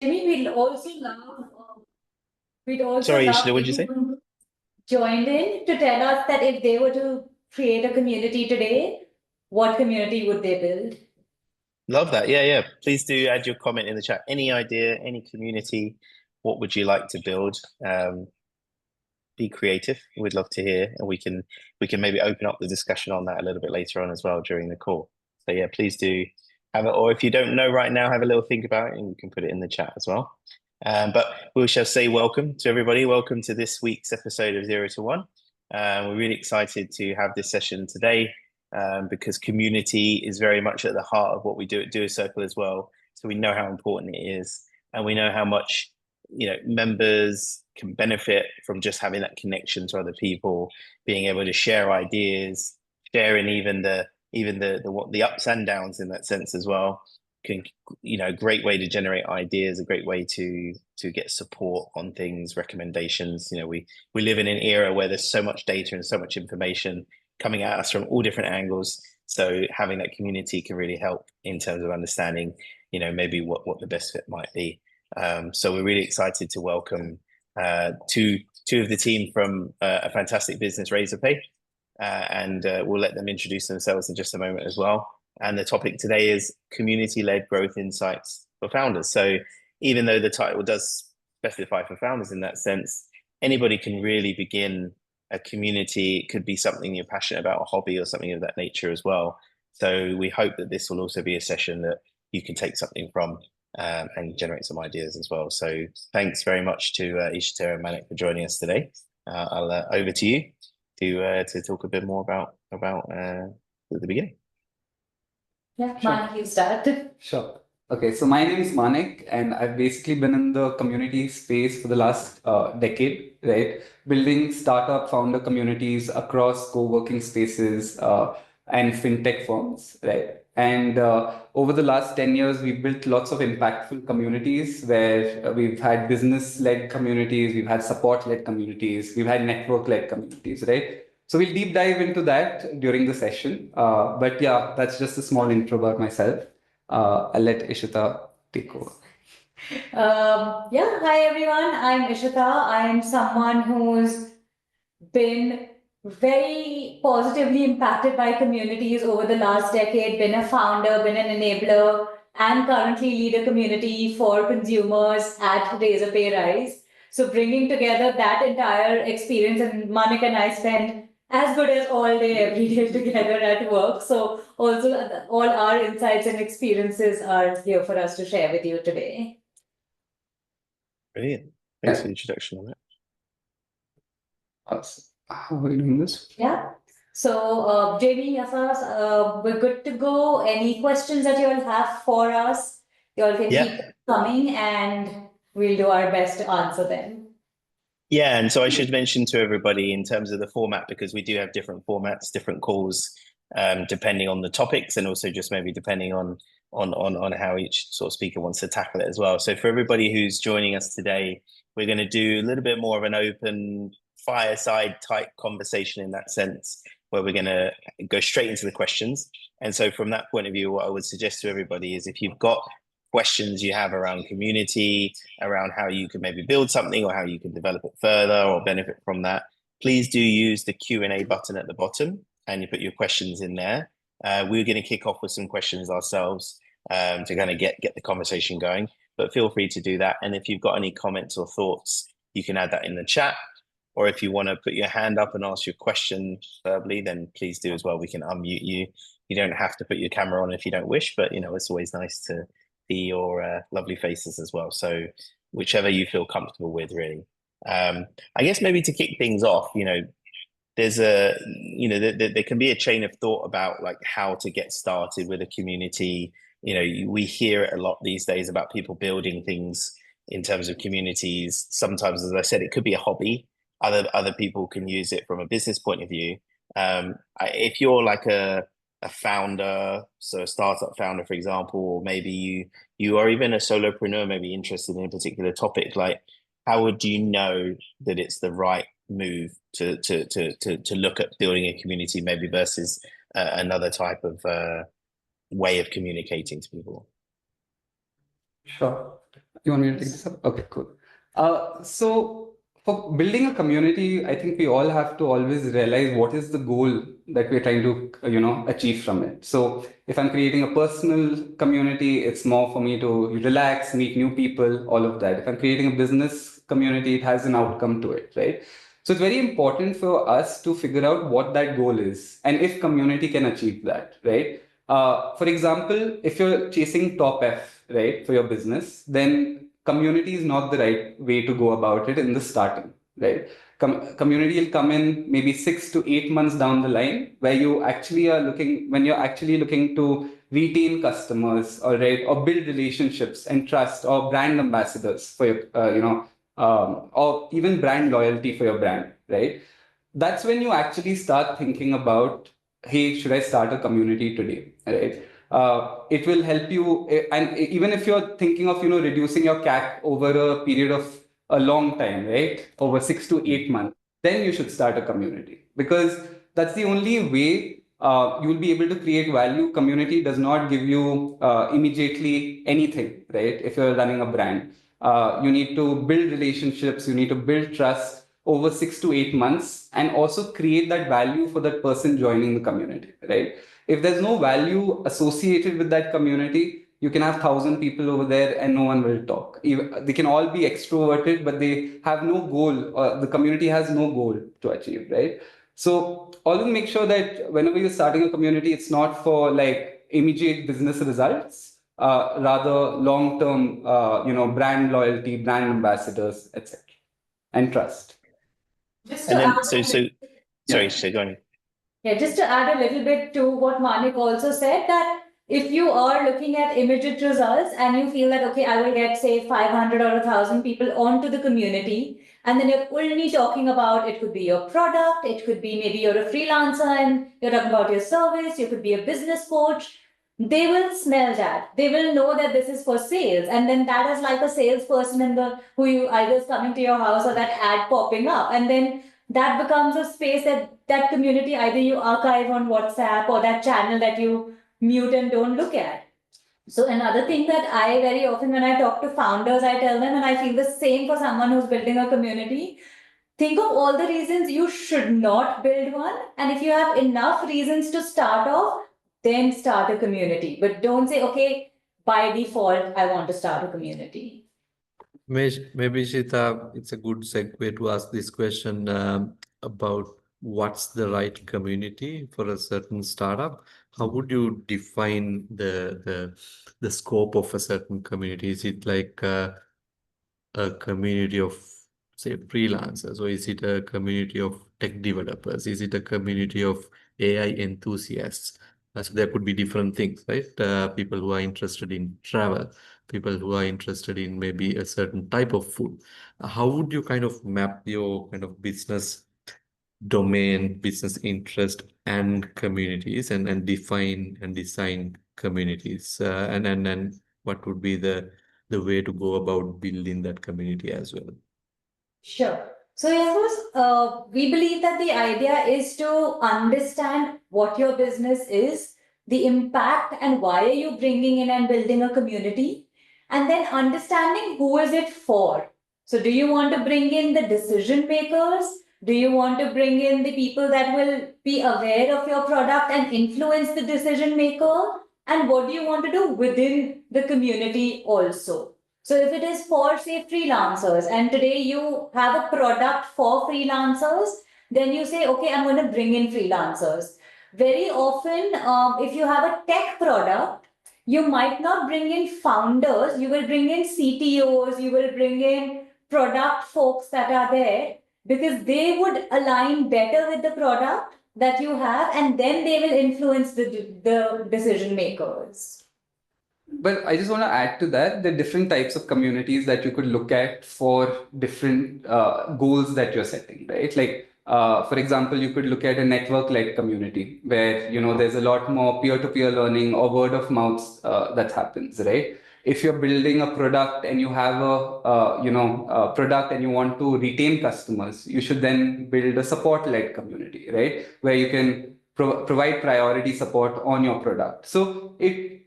Jimmy, we'd also Sorry, love Ishita, what did you say? anyone who joined in to tell us that if they were to create a community today, what community would they build? Love that. Yeah, yeah. Please do add your comment in the chat. Any idea, any community, what would you like to build? Be creative. We'd love to hear, and we can maybe open up the discussion on that a little bit later on as well during the call. So yeah, please do have it. Or if you don't know right now, have a little think about it, and you can put it in the chat as well. But we shall say welcome to everybody. Welcome to this week's episode of Zero to One. We're really excited to have this session today because community is very much at the heart of what we do at Do a Circle as well. So we know how important it is, and we know how much members can benefit from just having that connection to other people, being able to share ideas, sharing even the ups and downs in that sense as well. Can great way to generate ideas, a great way to get support on things, recommendations. We live in an era where there's so much data and so much information coming at us from all different angles. So having that community can really help in terms of understanding, maybe what the best fit might be. So we're really excited to welcome two of the team from a fantastic business, Razorpay, and we'll let them introduce themselves in just a moment as well. And the topic today is community-led growth insights for founders. So even though the title does specify for founders in that sense, anybody can really begin a community. It could be something you're passionate about, a hobby or something of that nature as well. So we hope that this will also be a session that you can take something from and generate some ideas as well. So thanks very much to Ishita and Manik for joining us today. I'll over to you to talk a bit more about the beginning. Yeah, Sure. Manik, you start. Sure. Okay, so my name is Manik, and I've basically been in the community space for the last decade, right? Building startup founder communities across co-working spaces and fintech firms, right? And over the last 10 years, we've built lots of impactful communities where we've had business-led communities, we've had support-led communities, we've had network-led communities, right? So we'll deep dive into that during the session. But yeah, that's just a small intro about myself. I'll let Ishita take over. Yeah, hi everyone. I'm Ishita. I'm someone who's been very positively impacted by communities over the last decade, been a founder, been an enabler, and currently lead a community for consumers at Razorpay Rise. So bringing together that entire experience, and Manik and I spend as good as all day, every day together at work. So also all our insights and experiences are here for us to share with you today. Brilliant. Thanks for the introduction on that. Awesome. How are we doing this? Yeah. So, Jamie, Yasas, we're good to go. Any questions that you all have for us, you all can keep coming and we'll do our best to answer them. Yeah, and so I should mention to everybody in terms of the format, because we do have different formats, different calls, depending on the topics, and also just maybe depending on how each sort of speaker wants to tackle it as well. So for everybody who's joining us today, we're going to do a little bit more of an open fireside type conversation in that sense, where we're going to go straight into the questions. And so from that point of view, what I would suggest to everybody is if you've got questions you have around community, around how you can maybe build something or how you can develop it further or benefit from that, please do use the Q&A button at the bottom and you put your questions in there. We're going to kick off with some questions ourselves to kind of get the conversation going, but feel free to do that. And if you've got any comments or thoughts, you can add that in the chat. Or if you want to put your hand up and ask your question verbally, then please do as well. We can unmute you. You don't have to put your camera on if you don't wish, but it's always nice to see your lovely faces as well. So whichever you feel comfortable with, really. I guess maybe to kick things off, there's there can be a chain of thought about like how to get started with a community. We hear it a lot these days about people building things in terms of communities. Sometimes, as I said, it could be a hobby. Other people can use it from a business point of view. If you're like a founder, so a startup founder, for example, or maybe you are even a solopreneur, maybe interested in a particular topic, like how would you know that it's the right move to look at building a community maybe versus another type of way of communicating to people? Sure. You want me to take this up? Okay, cool. So for building a community, I think we all have to always realize what is the goal that we're trying to, achieve from it. So if I'm creating a personal community, it's more for me to relax, meet new people, all of that. If I'm creating a business community, it has an outcome to it, right? So it's very important for us to figure out what that goal is and if community can achieve that, right? For example, if you're chasing top F, right, for your business, then community is not the right way to go about it in the starting, right? Community will come in maybe 6 to 8 months down the line, where you actually are looking when you're actually looking to retain customers, or right, or build relationships and trust, or brand ambassadors for your, or even brand loyalty for your brand, right? That's when you actually start thinking about, hey, should I start a community today, right? It will help you, and even if you're thinking of reducing your CAC over a period of a long time, right, over 6 to 8 months, then you should start a community, because that's the only way you'll be able to create value. Community does not give you immediately anything, right? If you're running a brand, you need to build relationships, you need to build trust over 6 to 8 months, and also create that value for that person joining the community, right? If there's no value associated with that community, you can have 1,000 people over there and no one will talk. They can all be extroverted, but they have no goal, or the community has no goal to achieve, right? So always make sure that whenever you're starting a community, it's not for like immediate business results, rather long-term, brand loyalty, brand ambassadors, etc., and trust. Just And to then, add a so little, sorry, Yeah. so go on. yeah, just to add a little bit to what Manik also said, that if you are looking at immediate results and you feel that, okay, I will get, say, 500 or 1,000 people onto the community, and then you're only talking about, it could be your product, it could be maybe you're a freelancer and you're talking about your service, you could be a business coach. They will smell that. They will know that this is for sales. And then that is like a salesperson in the who you either is coming to your house or that ad popping up. And then that becomes a space that community either you archive on WhatsApp or that channel that you mute and don't look at. So another thing that I very often when I talk to founders, I tell them, and I feel the same for someone who's building a community, think of all the reasons you should not build one. And if you have enough reasons to start off, then start a community. But don't say, okay, by default, I want to start a community. Maybe Shita, it's a good segue to ask this question about what's the right community for a certain startup. How would you define the scope of a certain community? Is it like a community of, say, freelancers, or is it a community of tech developers? Is it a community of AI enthusiasts? So there could be different things, right? People who are interested in travel, people who are interested in maybe a certain type of food. How would you kind of map your kind of business domain, business interest, and communities, and define and design communities, and what would be the way to go about building that community as well? Sure. So, yes, we believe that the idea is to understand what your business is, the impact, and why are you bringing in and building a community, and then understanding who is it for. So, do you want to bring in the decision makers? Do you want to bring in the people that will be aware of your product and influence the decision maker? And what do you want to do within the community also? So if it is for, say, freelancers, and today you have a product for freelancers, then you say, okay, I'm going to bring in freelancers. Very often, if you have a tech product, you might not bring in founders, you will bring in CTOs, you will bring in product folks that are there, because they would align better with the product that you have, and then they will influence the decision makers. But I just want to add to that the different types of communities that you could look at for different goals that you're setting, right? Like, for example, you could look at a network-led community where there's a lot more peer-to-peer learning or word of mouth that happens, right? If you're building a product and you have a product and you want to retain customers, you should then build a support-led community, right? Where you can provide priority support on your product. So it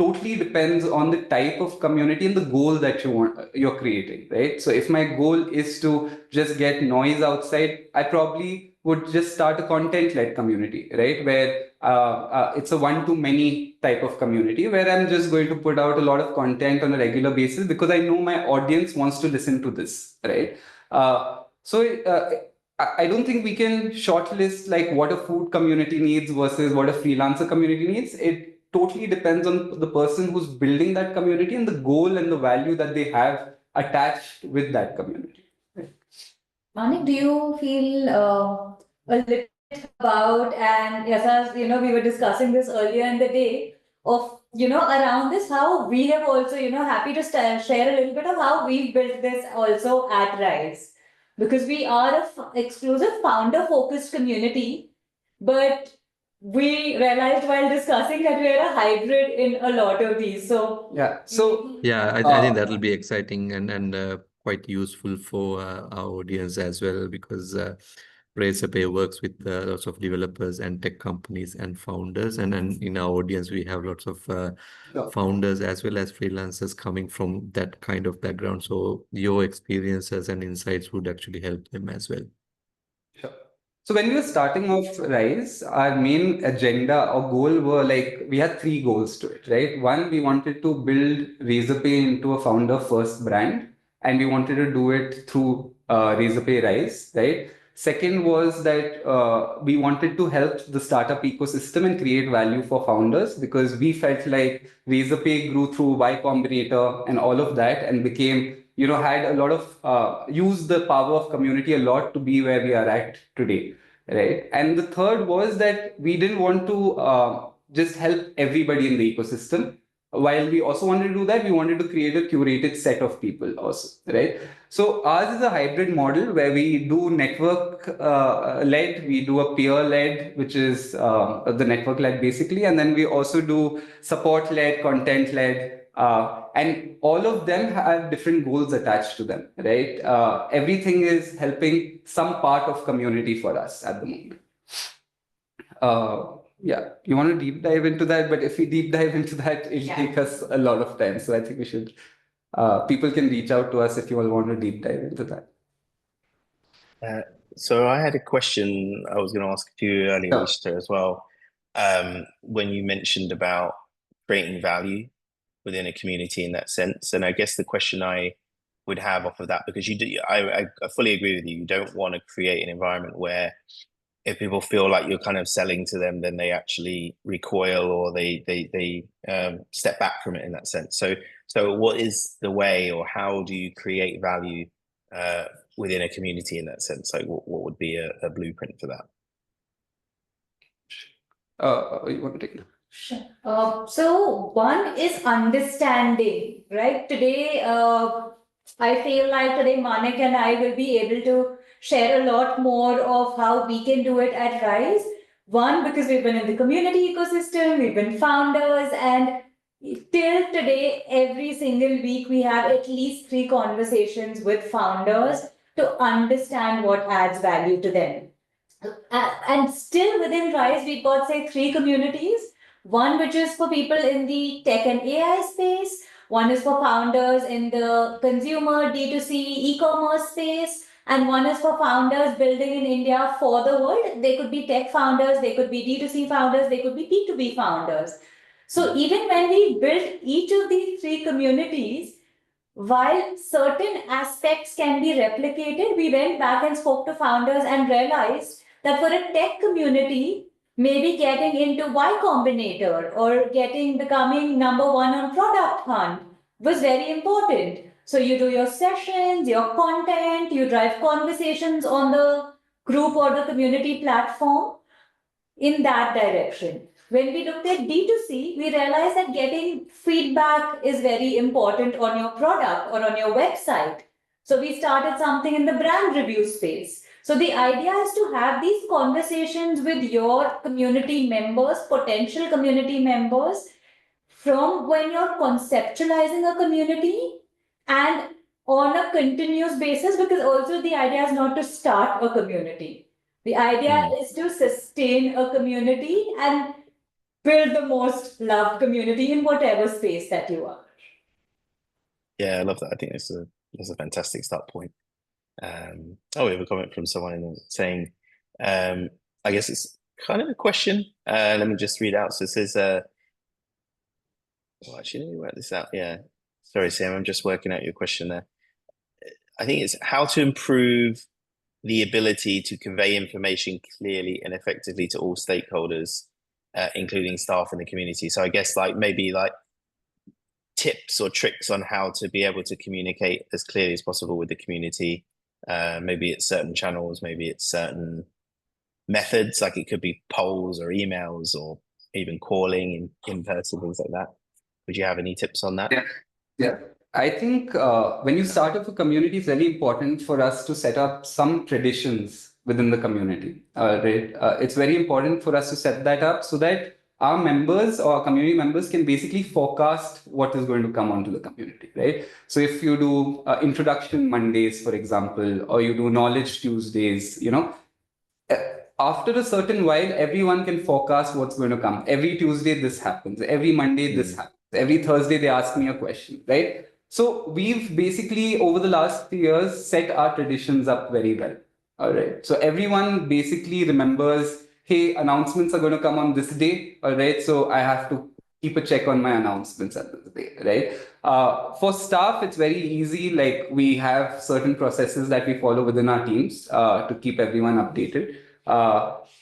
totally depends on the type of community and the goal that you're creating, right? So if my goal is to just get noise outside, I probably would just start a content-led community, right? Where it's a one-to-many type of community where I'm just going to put out a lot of content on a regular basis because I know my audience wants to listen to this, right? I don't think we can shortlist like what a food community needs versus what a freelancer community needs. It totally depends on the person who's building that community and the goal and the value that they have attached with that community. Manik, do you feel a little about, and yes, as you know, we were discussing this earlier in the day of, around this, how we have also, happy to share a little bit of how we've built this also at Rise. Because we are a exclusive founder focused community, but we realized while discussing that we're a hybrid in a lot of these. So, Yeah. So Yeah, I think that'll be exciting and quite useful for our audience as well, because Razorpay works with lots of developers and tech companies and founders, and in our audience we have lots of Sure. founders as well as freelancers coming from that kind of background. So your experiences and insights would actually help them as well. Sure. So when we were starting off Rise, our main agenda or goal were like we had three goals to it, right? One, we wanted to build Razorpay into a founder first brand, and we wanted to do it through Razorpay Rise, right? Second was that we wanted to help the startup ecosystem and create value for founders because we felt like Razorpay grew through Y Combinator and all of that and became, had a lot of used the power of community a lot to be where we are at today, right? And the third was that we didn't want to just help everybody in the ecosystem. While we also wanted to do that, we wanted to create a curated set of people also, right? So ours is a hybrid model where we do network led, we do a peer led, which is the network led basically, and then we also do support led, content led, and all of them have different goals attached to them, right? Everything is helping some part of community for us at the moment. Yeah, you want to deep dive into that, but if we deep dive into that, it'll take us a lot of time. So I think we should, people can reach out to us if you all want to deep dive into that. So I had a question I was going to ask you earlier, Sure. Ishta, as well. When you mentioned about creating value within a community in that sense, and I guess the question I would have off of that, because I fully agree with you. You don't want to create an environment where if people feel like you're kind of selling to them, then they actually recoil or they step back from it in that sense. So what is the way, or how do you create value within a community in that sense? Like what would be a blueprint for that? You want to take it? Sure. So one is understanding, right? Today, I feel like today Manik and I will be able to share a lot more of how we can do it at Rise. One, because we've been in the community ecosystem, we've been founders, and till today, every single week, we have at least 3 conversations with founders to understand what adds value to them. And still within Rise, we've got, say, 3 communities. One which is for people in the tech and AI space. One is for founders in the consumer D2C e-commerce space. And one is for founders building in India for the world. They could be tech founders, they could be D2C founders, they could be B2B founders. So even when we built each of these 3 communities, while certain aspects can be replicated, we went back and spoke to founders and realized that for a tech community, maybe getting into Y Combinator or becoming number 1 on Product Hunt was very important. So you do your sessions, your content, you drive conversations on the group or the community platform in that direction. When we looked at D2C, we realized that getting feedback is very important on your product or on your website. So we started something in the brand review space. So the idea is to have these conversations with your community members, potential community members, from when you're conceptualizing a community and on a continuous basis, because also the idea is not to start a community. The idea is to sustain a community, and build the most loved community in whatever space that you are. Yeah, I love that. I think that's a fantastic start point. We have a comment from someone saying, I guess it's kind of a question. Let me just read out. So it says, actually, let me work this out. Yeah. Sorry, Sam, I'm just working out your question there. I think it's how to improve the ability to convey information clearly and effectively to all stakeholders, including staff in the community. So I guess maybe tips or tricks on how to be able to communicate as clearly as possible with the community. Maybe it's certain channels, maybe it's certain methods, like it could be polls or emails or even calling in person, things like that. Would you have any tips on that? Yeah. I think when you start up a community, it's very important for us to set up some traditions within the community. Right? It's very important for us to set that up so that our members or our community members can basically forecast what is going to come onto the community, right? So if you do introduction Mondays, for example, or you do knowledge Tuesdays, after a certain while, everyone can forecast what's going to come. Every Tuesday, this happens. Every Monday, this happens. Every Thursday, they ask me a question, right? So we've basically, over the last 3 years, set our traditions up very well. All right. So everyone basically remembers, hey, announcements are going to come on this day. All right. So I have to keep a check on my announcements at this day, right? For staff, it's very easy. Like we have certain processes that we follow within our teams to keep everyone updated.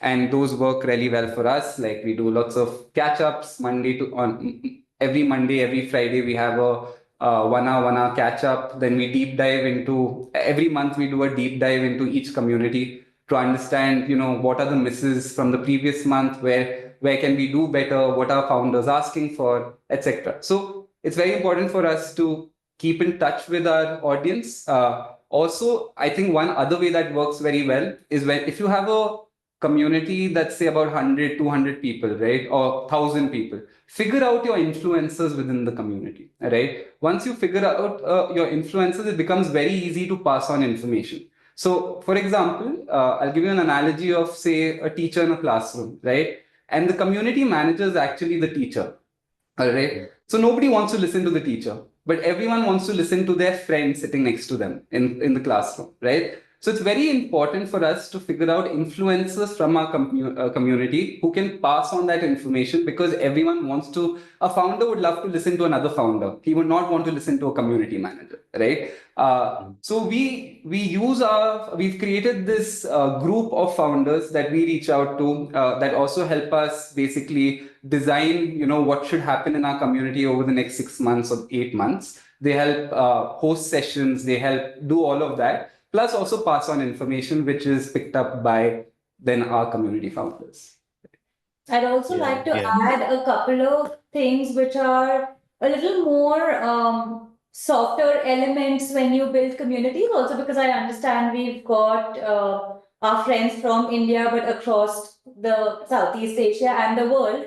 And those work really well for us. Like we do lots of catch-ups every Monday, every Friday, we have a 1 hour catch up. Then we deep dive into every month, we do a deep dive into each community to understand, what are the misses from the previous month, where can we do better, what are founders asking for, etc. So it's very important for us to keep in touch with our audience. Also, I think one other way that works very well is if you have a community that's say about 100, 200 people, right? Or 1,000 people, figure out your influencers within the community, right? Once you figure out your influencers, it becomes very easy to pass on information. So, for example, I'll give you an analogy of, say, a teacher in a classroom, right? And the community manager is actually the teacher. All right. So nobody wants to listen to the teacher, but everyone wants to listen to their friend sitting next to them in the classroom, right? So it's very important for us to figure out influencers from our community who can pass on that information, because everyone wants to, a founder would love to listen to another founder. He would not want to listen to a community manager, right? So we've created this group of founders that we reach out to that also help us basically design, what should happen in our community over the next 6 months or 8 months. They help host sessions, they help do all of that, plus also pass on information which is picked up by then our community founders. I'd also like to Yeah. add a couple of things which are a little more softer elements when you build communities, also because I understand we've got our friends from India, but across the Southeast Asia and the world,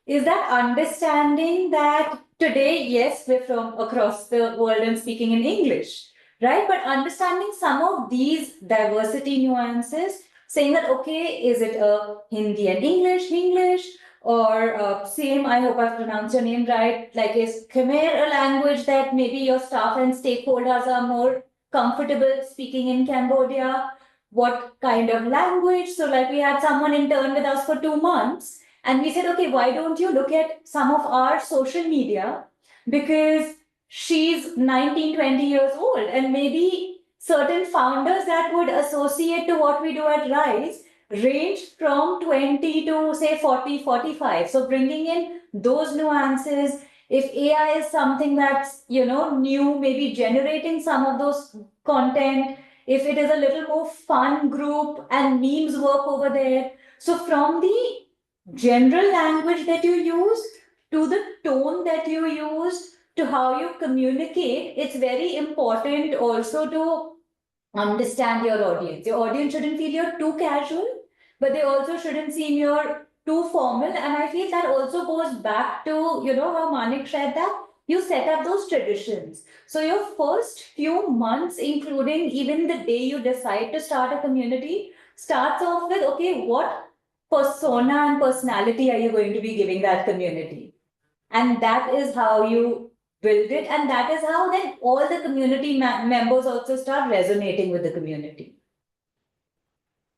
is that understanding that today, yes, we're from across the world and speaking in English, right? But understanding some of these diversity nuances, saying that, okay, is it a Hindi and English, or same, I hope I've pronounced your name right, like is Khmer a language that maybe your staff and stakeholders are more comfortable speaking in Cambodia? What kind of language? So like we had someone intern with us for 2 months, and we said, okay, why don't you look at some of our social media? Because she's 19, 20 years old, and maybe certain founders that would associate to what we do at Rise range from 20 to say 40, 45. So bringing in those nuances, if AI is something that's, new, maybe generating some of those content, if it is a little more fun group and memes work over there. So from the general language that you use to the tone that you use to how you communicate, it's very important also to understand your audience. Your audience shouldn't feel you're too casual, but they also shouldn't seem you're too formal. And I feel that also goes back to, how Manik said that you set up those traditions. So your first few months, including even the day you decide to start a community, starts off with, okay, what persona and personality are you going to be giving that community? And that is how you build it. And that is how then all the community members also start resonating with the community.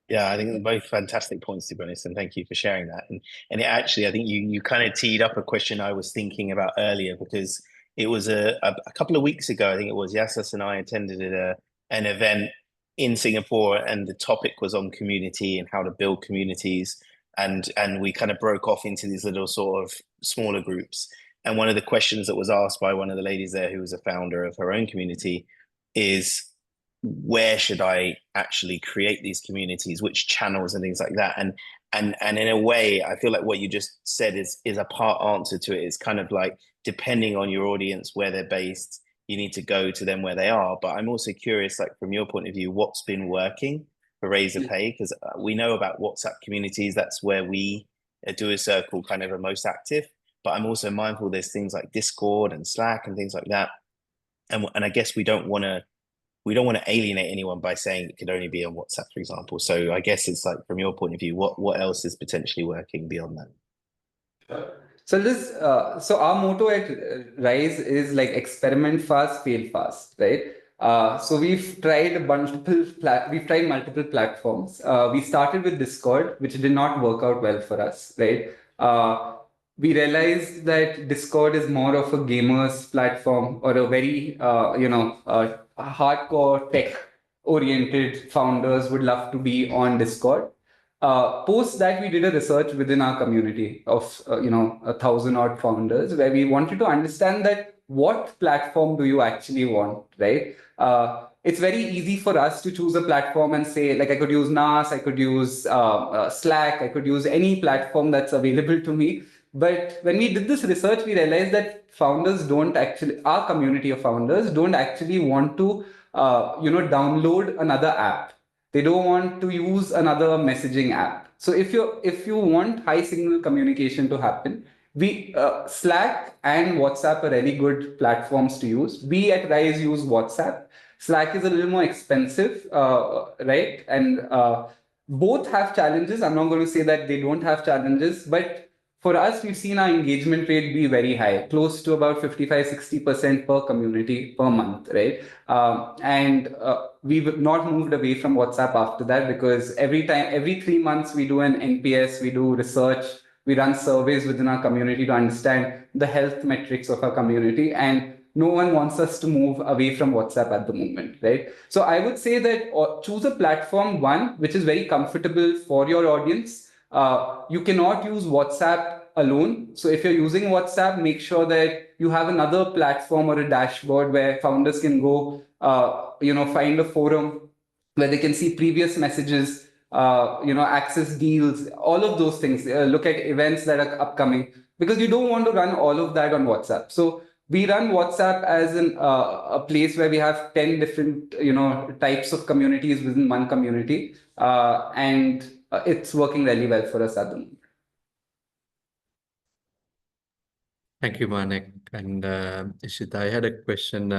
Yeah, I think they're both fantastic points, to be honest, and thank you for sharing that. And it actually, I think you kind of teed up a question I was thinking about earlier, because it was a couple of weeks ago, I think it was, Yasas and I attended an event in Singapore, and the topic was on community and how to build communities. And we kind of broke off into these little sort of smaller groups. And one of the questions that was asked by one of the ladies there, who was a founder of her own community, is, where should I actually create these communities, which channels and things like that. And in a way, I feel like what you just said is a part answer to it. It's kind of like, depending on your audience, where they're based, you need to go to them where they are. But I'm also curious, like from your point of view, what's been working for Razor Pay? Because we know about WhatsApp communities. That's where we do a circle kind of are most active. But I'm also mindful there's things like Discord and Slack and things like that. And I guess we don't want to alienate anyone by saying it could only be on WhatsApp, for example. So I guess it's like, from your point of view, what else is potentially working beyond that? So our motto at Rise is like experiment fast, fail fast, right? So we've tried multiple platforms. We started with Discord, which did not work out well for us, right? We realized that Discord is more of a gamers platform, or a very hardcore tech oriented founders would love to be on Discord. Post that, we did a research within our community of 1,000 odd founders, where we wanted to understand that what platform do you actually want, right? It's very easy for us to choose a platform and say, like, I could use NAS, I could use Slack, I could use any platform that's available to me. But when we did this research, we realized that our community of founders don't actually want to download another app. They don't want to use another messaging app. So if you want high signal communication to happen, Slack and WhatsApp are really good platforms to use. We at Rise use WhatsApp. Slack is a little more expensive, right? And both have challenges. I'm not going to say that they don't have challenges, but for us, we've seen our engagement rate be very high, close to about 55-60% per community per month, right? And we've not moved away from WhatsApp after that, because every 3 months, we do an NPS, we do research, we run surveys within our community to understand the health metrics of our community. And no one wants us to move away from WhatsApp at the moment, right? So I would say that choose a platform, one, which is very comfortable for your audience. You cannot use WhatsApp alone. So if you're using WhatsApp, make sure that you have another platform or a dashboard where founders can go, find a forum where they can see previous messages, access deals, all of those things. Look at events that are upcoming, because you don't want to run all of that on WhatsApp. So we run WhatsApp as a place where we have 10 different, types of communities within one community. And it's working really well for us at the moment. Thank you, Manik. And Ishita, I had a question.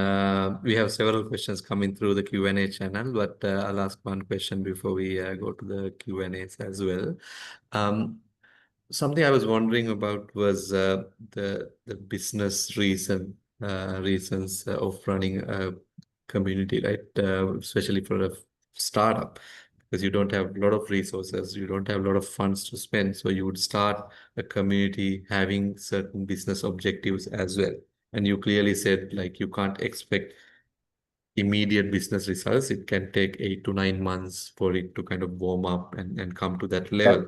We have several questions coming through the Q&A channel, but I'll ask one question before we go to the Q&As as well. Something I was wondering about was the business reasons of running a community, right? Especially for a startup, because you don't have a lot of resources, you don't have a lot of funds to spend. So you would start a community having certain business objectives as well. And you clearly said, like, you can't expect immediate business results. It can take 8 to 9 months for it to kind of warm up and come to that level.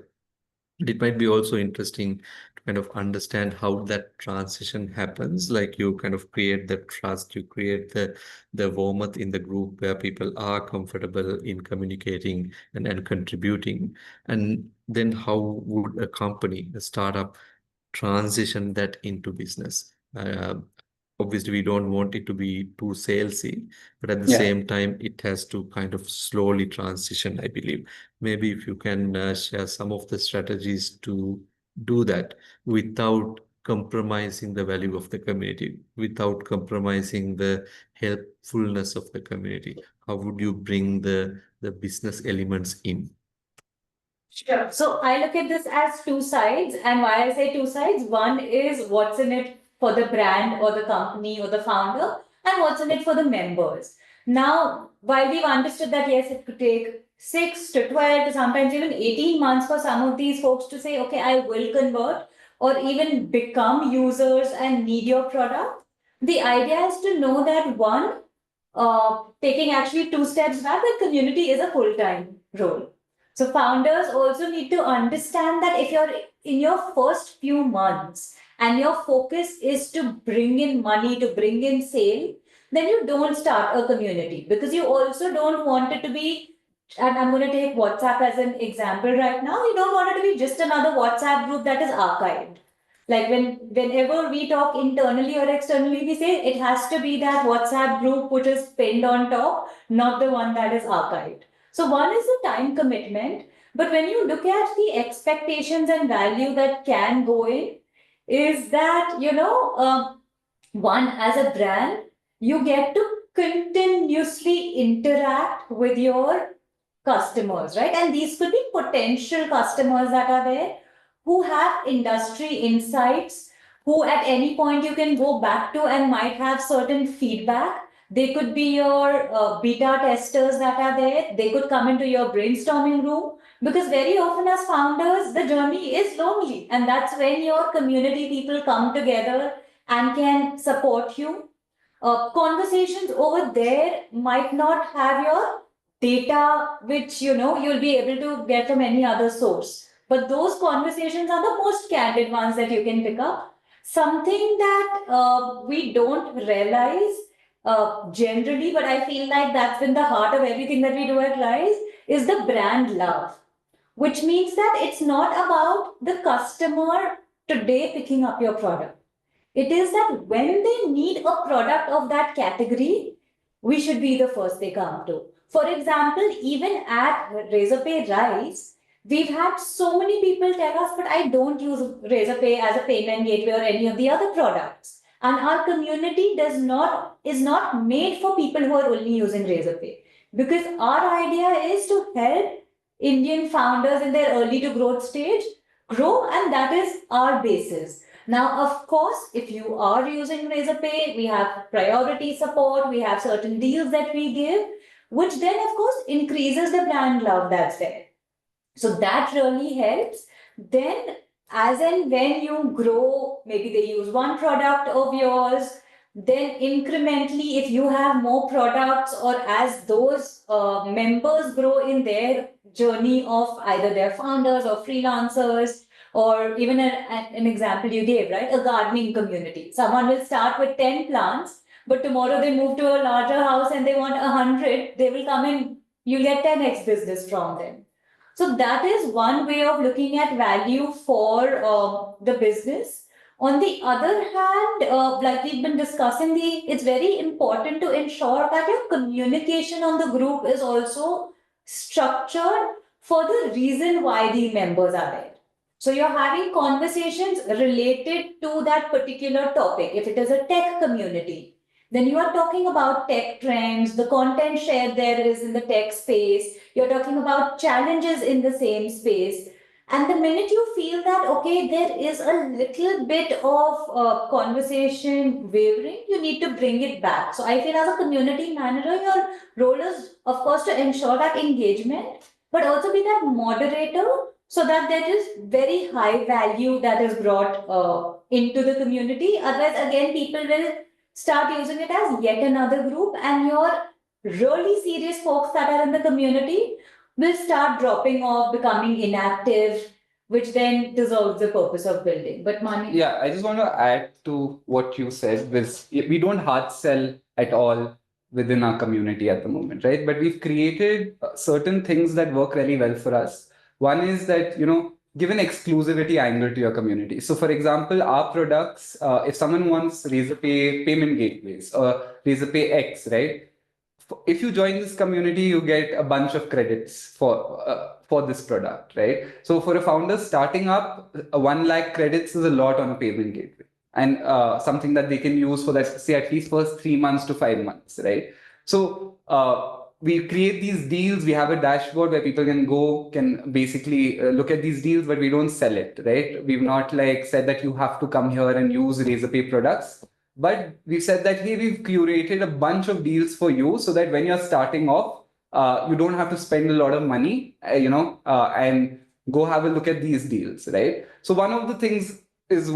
It might be also interesting to kind of understand how that transition happens. Like, you kind of create the trust, you create the warmth in the group where people are comfortable in communicating and contributing. And then how would a company, a startup, transition that into business? Obviously, we don't want it to be too salesy, but at the same time, it has to kind of slowly transition, I believe. Maybe if you can share some of the strategies to do that without compromising the value of the community, without compromising the helpfulness of the community. How would you bring the business elements in? Sure. So I look at this as two sides, and why I say two sides, one is what's in it for the brand or the company or the founder, and what's in it for the members. Now, while we've understood that yes, it could take 6 to 12 to sometimes even 18 months for some of these folks to say, okay, I will convert or even become users and need your product. The idea is to know that one, taking actually two steps back, the community is a full-time role. So founders also need to understand that if you're in your first few months and your focus is to bring in money, to bring in sale, then you don't start a community because you also don't want it to be, and I'm going to take WhatsApp as an example right now. You don't want it to be just another WhatsApp group that is archived. Like whenever we talk internally or externally, we say it has to be that WhatsApp group which is pinned on top, not the one that is archived. So one is the time commitment, but when you look at the expectations and value that can go in, is that one as a brand, you get to continuously interact with your customers, right? And these could be potential customers that are there who have industry insights, who at any point you can go back to and might have certain feedback. They could be your beta testers that are there. They could come into your brainstorming room because very often as founders, the journey is lonely. And that's when your community people come together and can support you. Conversations over there might not have your data, which you'll be able to get from any other source. But those conversations are the most candid ones that you can pick up. Something that we don't realize generally, but I feel like that's been the heart of everything that we do at Rise, is the brand love, which means that it's not about the customer today picking up your product. It is that when they need a product of that category, we should be the first they come to. For example, even at Razorpay Rise, we've had so many people tell us, but I don't use Razorpay as a payment gateway or any of the other products. And our community is not made for people who are only using Razorpay. Because our idea is to help Indian founders in their early to growth stage grow, and that is our basis. Now, of course, if you are using Razorpay, we have priority support, we have certain deals that we give, which then, of course, increases the brand love that's there. So that really helps. Then, as and when you grow, maybe they use one product of yours, then incrementally, if you have more products or as those members grow in their journey of either their founders or freelancers, or even an example you gave, right? A gardening community. Someone will start with 10 plants, but tomorrow they move to a larger house and they want 100, they will come in, you'll get 10x business from them. So that is one way of looking at value for the business. On the other hand, like we've been discussing, it's very important to ensure that your communication on the group is also structured for the reason why the members are there. So you're having conversations related to that particular topic. If it is a tech community, then you are talking about tech trends, the content shared there is in the tech space, you're talking about challenges in the same space. And the minute you feel that, okay, there is a little bit of conversation wavering, you need to bring it back. So I feel as a community manager, your role is, of course, to ensure that engagement, but also be that moderator so that there is very high value that is brought into the community. Otherwise, again, people will start using it as yet another group, and your really serious folks that are in the community will start dropping off, becoming inactive, which then dissolves the purpose of building. But Mani? Yeah, I just want to add to what you said. We don't hard sell at all within our community at the moment, right? But we've created certain things that work really well for us. One is that, give an exclusivity angle to your community. So, for example, our products, if someone wants Razorpay payment gateways or Razorpay X, right? If you join this community, you get a bunch of credits for this product, right? So for a founder starting up, 1 lakh credits is a lot on a payment gateway, and something that they can use for that, say, at least first 3 months to 5 months, right? So we create these deals. We have a dashboard where people can basically look at these deals, but we don't sell it, right? We've not like said that you have to come here and use Razorpay products, but we've said that, hey, we've curated a bunch of deals for you so that when you're starting off, you don't have to spend a lot of money, and go have a look at these deals, right? So one of the things is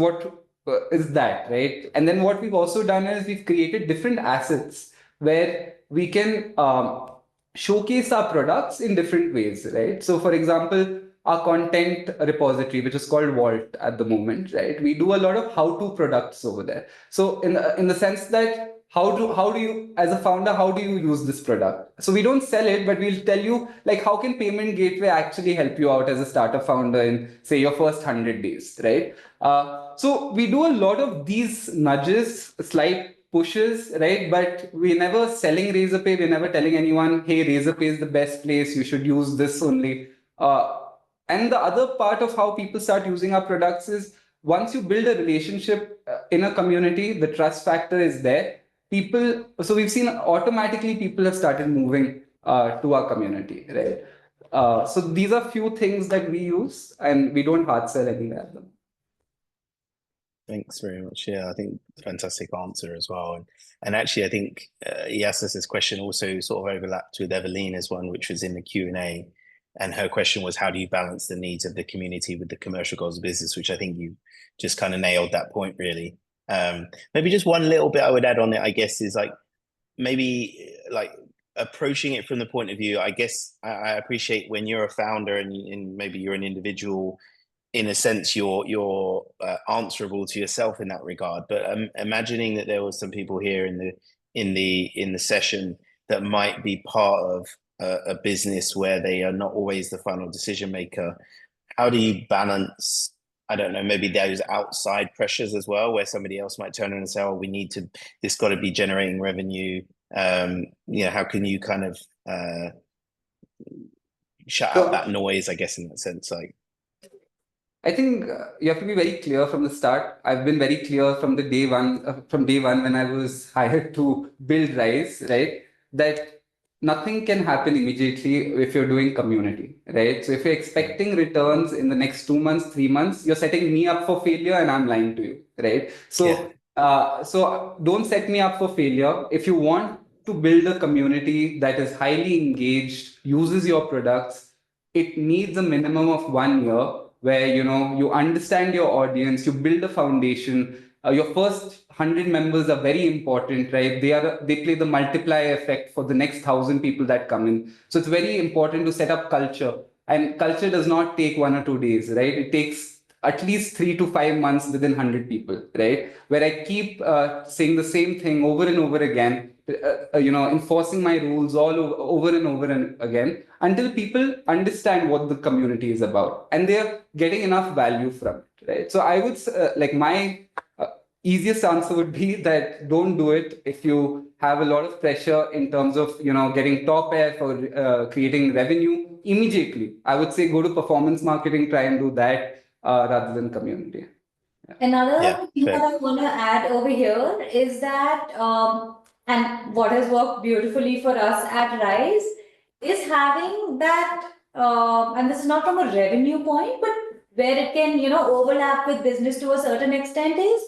is that, right? And then what we've also done is we've created different assets where we can showcase our products in different ways, right? So, for example, our content repository, which is called Vault at the moment, right? We do a lot of how-to products over there. So, in the sense that how do you, as a founder, how do you use this product? So we don't sell it, but we'll tell you like how can payment gateway actually help you out as a startup founder in say your first 100 days, right? So we do a lot of these nudges, slight pushes, right? But we're never selling Razorpay. We're never telling anyone, hey, Razorpay is the best place. You should use this only. And the other part of how people start using our products is once you build a relationship in a community, the trust factor is there. So we've seen automatically people have started moving to our community, right? So these are few things that we use, and we don't hard sell any of them. Thanks very much. Yeah, I think fantastic answer as well. And actually, I think he asked us this question also sort of overlapped with Evelina's one, which was in the Q&A. And her question was, how do you balance the needs of the community with the commercial goals of business? Which I think you just kind of nailed that point, really. Maybe just one little bit I would add on it, I guess, is like maybe like approaching it from the point of view, I guess I appreciate when you're a founder and maybe you're an individual, in a sense, you're answerable to yourself in that regard. But imagining that there was some people here in the session that might be part of a business where they are not always the final decision maker. How do you balance, I don't know, maybe those outside pressures as well, where somebody else might turn around and say, oh, this got to be generating revenue. How can you kind of shut out that noise, I guess, in that sense? Like, I think you have to be very clear from the start. I've been very clear from day one when I was hired to build Rise, right? That nothing can happen immediately if you're doing community, right? So if you're expecting returns in the next 2 months, 3 months, you're setting me up for failure and I'm lying to you, right? So, so don't set me up for failure. If you want to build a community that is highly engaged, uses your products, it needs a minimum of 1 year where you understand your audience, you build a foundation. Your first 100 members are very important, right? They play the multiplier effect for the next 1,000 people that come in. So it's very important to set up culture, and culture does not take 1 or 2 days, right? It takes at least 3 to 5 months within 100 people, right? Where I keep saying the same thing over and over again, enforcing my rules over and over and again until people understand what the community is about and they're getting enough value from it, right? So I would like my easiest answer would be that don't do it if you have a lot of pressure in terms of getting top air for creating revenue immediately. I would say go to performance marketing, try and do that rather than community. Another thing that I want to add over here is that, and what has worked beautifully for us at Rise is having that, and this is not from a revenue point, but where it can, overlap with business to a certain extent is,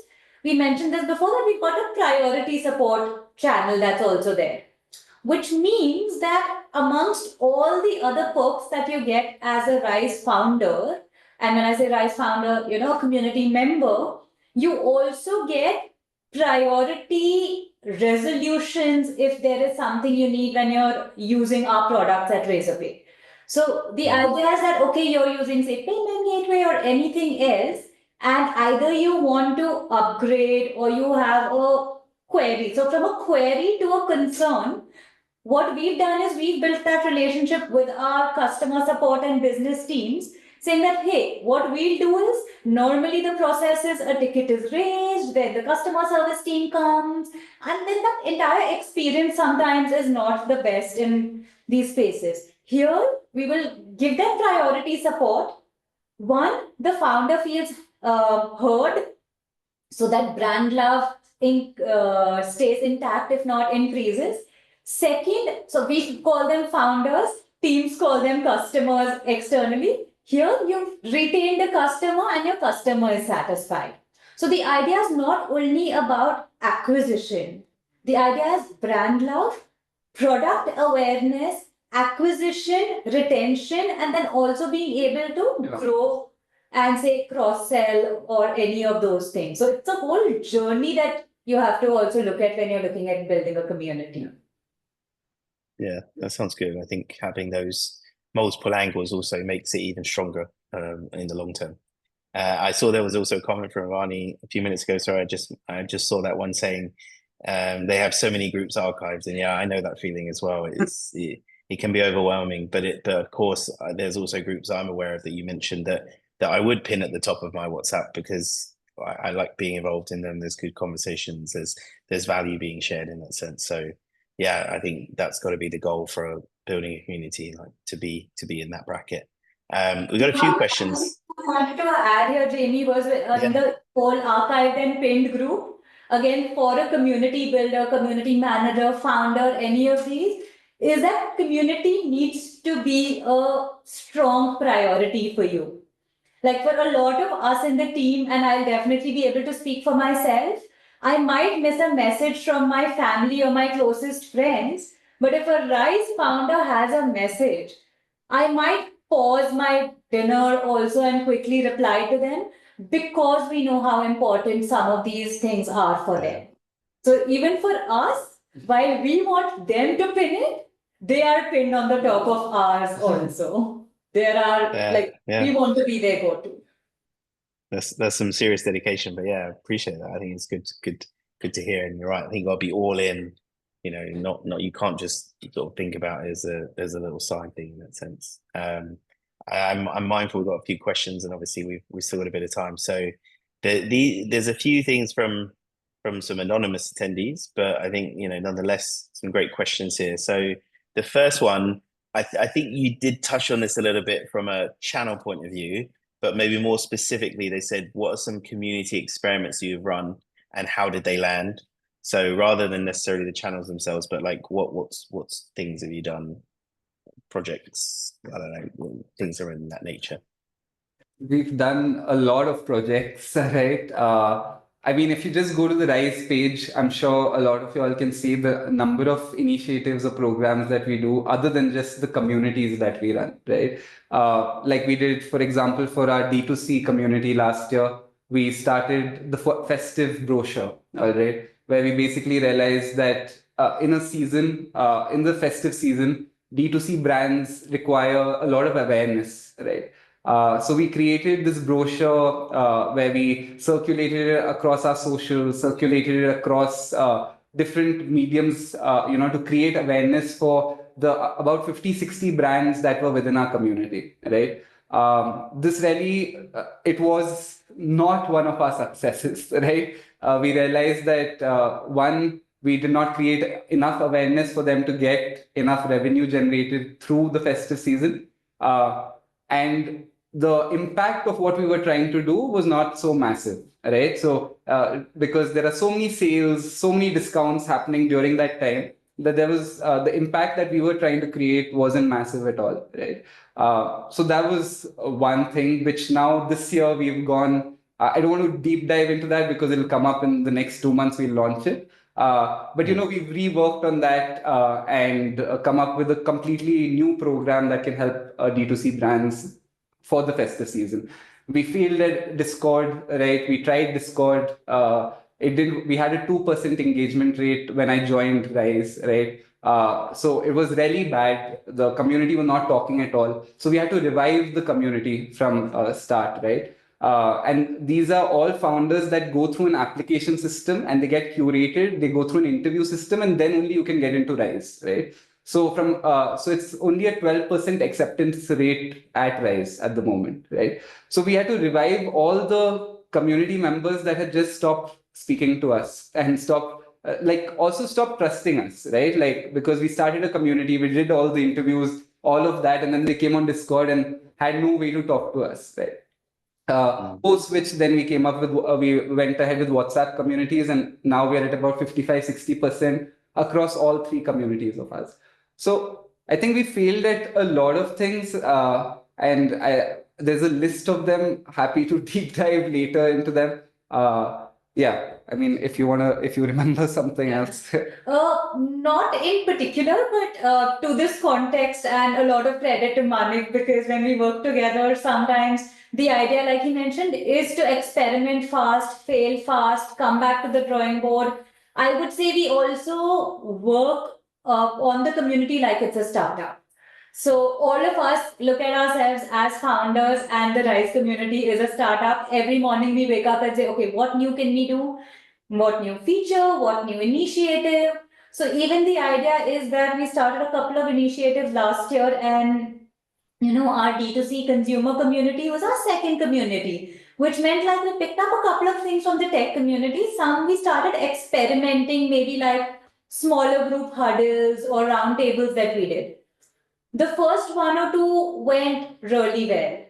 we mentioned this before, that we've got a priority support channel that's also there, which means that amongst all the other perks that you get as a Rise founder, and when I say Rise founder, a community member, you also get priority resolutions if there is something you need when you're using our products at Razorpay. So the idea is that, okay, you're using, say, payment gateway or anything else, and either you want to upgrade or you have a query. So from a query to a concern, what we've done is we've built that relationship with our customer support and business teams, saying that, hey, what we'll do is normally the process is a ticket is raised, then the customer service team comes, and then the entire experience sometimes is not the best in these spaces. Here, we will give them priority support. One, the founder feels heard, so that brand love stays intact, if not increases. Second, so we call them founders, teams call them customers externally. Here you've retained the customer and your customer is satisfied. So the idea is not only about acquisition, the idea is brand love, product awareness, acquisition, retention, and then also being able to grow and say cross sell or any of those things. So it's a whole journey that you have to also look at when you're looking at building a community. Yeah, that sounds good. I think having those multiple angles also makes it even stronger in the long term. I saw there was also a comment from Ivani a few minutes ago. Sorry, I just saw that one saying they have so many groups archived, and yeah, I know that feeling as well. It can be overwhelming, but of course there's also groups I'm aware of that you mentioned that I would pin at the top of my WhatsApp because I like being involved in them. There's good conversations. There's value being shared in that sense. So yeah, I think that's got to be the goal for building a community, like to be in that bracket. We've got a few questions. I wanted to add here, Jamie, was in the whole archived and pinned group. Again, for a community builder, community manager, founder, any of these, is that community needs to be a strong priority for you. Like for a lot of us in the team, and I'll definitely be able to speak for myself, I might miss a message from my family or my closest friends, but if a Rise founder has a message, I might pause my dinner also and quickly reply to them because we know how important some of these things are for them. So even for us, while we want them to pin it, they are pinned on the top of ours also. There are we want to be their go-to. That's some serious dedication, but yeah, I appreciate that. I think it's good to hear. And you're right. I think I'll be all in. You know, not you can't just sort of think about it as a little side thing in that sense. I'm mindful we've got a few questions, and obviously we've still got a bit of time. So there's a few things from some anonymous attendees, but I think nonetheless some great questions here. So the first one, I think you did touch on this a little bit from a channel point of view, but maybe more specifically, they said, what are some community experiments you've run and how did they land? So rather than necessarily the channels themselves, but like what's things have you done? Projects, I don't know, things are in that nature. We've done a lot of projects, right? I mean, if you just go to the Rise page, I'm sure a lot of you all can see the number of initiatives or programs that we do other than just the communities that we run, right? Like we did, for example, for our D2C community last year, we started the festive brochure, all right, where we basically realized that in a season, in the festive season, D2C brands require a lot of awareness, right? So we created this brochure where we circulated it across our socials, circulated it across different mediums, to create awareness for the about 50-60 brands that were within our community, right? This really, it was not one of our successes, right? We realized that one, we did not create enough awareness for them to get enough revenue generated through the festive season. And the impact of what we were trying to do was not so massive, right? So because there are so many sales, so many discounts happening during that time, that there was the impact that we were trying to create wasn't massive at all, right? So that was one thing which now this year we've gone. I don't want to deep dive into that because it'll come up in the next 2 months. We'll launch it. But we've reworked on that and come up with a completely new program that can help D2C brands for the festive season. We fielded Discord, right? We tried Discord. We had a 2% engagement rate when I joined Rise, right? So it was really bad. The community was not talking at all. So we had to revive the community from start, right? And these are all founders that go through an application system and they get curated. They go through an interview system and then only you can get into Rise, right? So so it's only a 12% acceptance rate at Rise at the moment, right? So we had to revive all the community members that had just stopped speaking to us and also stop trusting us, right? Like, because we started a community, we did all the interviews, all of that, and then they came on Discord and had no way to talk to us, right? Post which then we went ahead with WhatsApp communities, and now we are at about 55-60%. across all three communities of us. So I think we failed at a lot of things, there's a list of them. Happy to deep dive later into them. Yeah, I mean, if you remember something else. Not in particular, but to this context, and a lot of credit to Manik, because when we work together, sometimes the idea, like he mentioned, is to experiment fast, fail fast, come back to the drawing board. I would say we also work on the community like it's a startup. So all of us look at ourselves as founders, and the RISE community is a startup. Every morning we wake up and say, okay, what new can we do? What new feature, what new initiative. So even the idea is that we started a couple of initiatives last year, and our D2C consumer community was our second community, which meant like we picked up a couple of things from the tech community. Some we started experimenting, maybe like smaller group huddles or roundtables that we did. The first one or two went really well.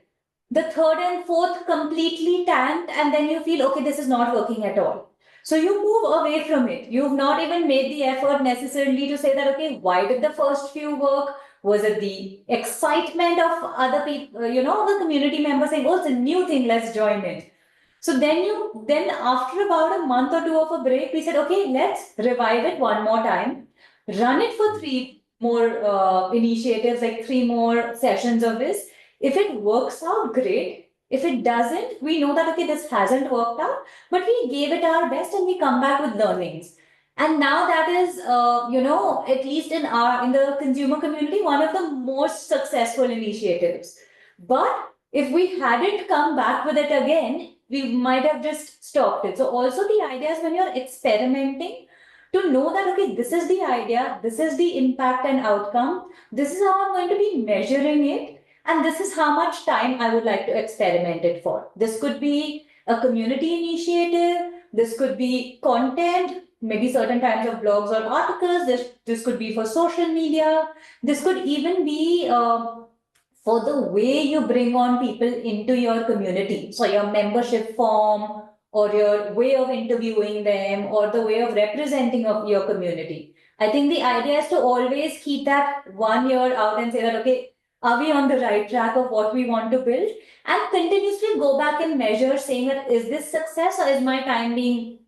The third and fourth completely tanked, and then you feel, okay, this is not working at all. So you move away from it. You've not even made the effort necessarily to say that, okay, why did the first few work? Was it the excitement of other people, the community members saying, oh, it's a new thing, let's join it. So then after about a month or two of a break, we said, okay, let's revive it one more time, run it for 3 more initiatives, like 3 more sessions of this. If it works out, great. If it doesn't, we know that, okay, this hasn't worked out, but we gave it our best and we come back with learnings. And now that is, at least in the consumer community, one of the most successful initiatives. But if we hadn't come back with it again, we might have just stopped it. So also the idea is, when you're experimenting, to know that, okay, this is the idea, this is the impact and outcome, this is how I'm going to be measuring it, and this is how much time I would like to experiment it for. This could be a community initiative, this could be content, maybe certain kinds of blogs or articles, this could be for social media, this could even be for the way you bring on people into your community. So your membership form, or your way of interviewing them, or the way of representing of your community. I think the idea is to always keep that 1 year out and say that, okay, are we on the right track of what we want to build? And continuously go back and measure, saying that, is this success, or is my time being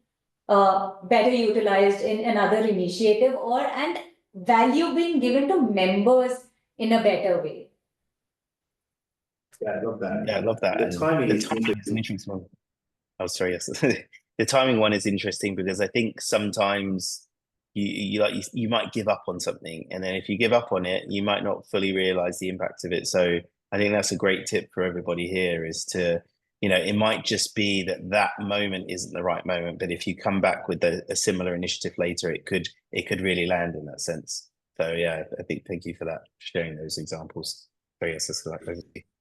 better utilized in another initiative, and value being given to members in a better way? Yeah, I love that. Yeah, I love that. The And timing the is timing is an interesting one. Oh, sorry, yes. The timing one is interesting, because I think sometimes you might give up on something, and then if you give up on it, you might not fully realize the impact of it. So I think that's a great tip for everybody here, is to, it might just be that moment isn't the right moment, but if you come back with a similar initiative later, it could really land in that sense. So yeah, I think, thank you for that, sharing those examples. So yes, that's like.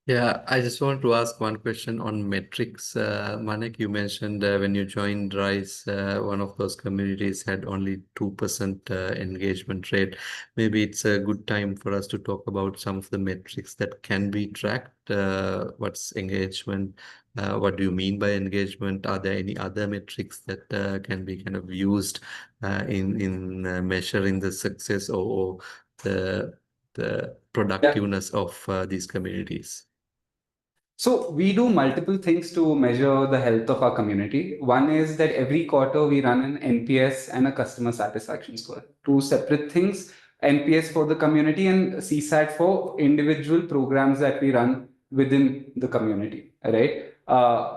Yeah, I just want to ask one question on metrics. Manik, you mentioned when you joined RISE, one of those communities had only 2% engagement rate. Maybe it's a good time for us to talk about some of the metrics that can be tracked. What's engagement? What do you mean by engagement? Are there any other metrics that can be kind of used in measuring the success or the productiveness of these communities? So we do multiple things to measure the health of our community. One is that every quarter we run an NPS and a customer satisfaction score. 2 separate things, NPS for the community and CSAT for individual programs that we run within the community, right?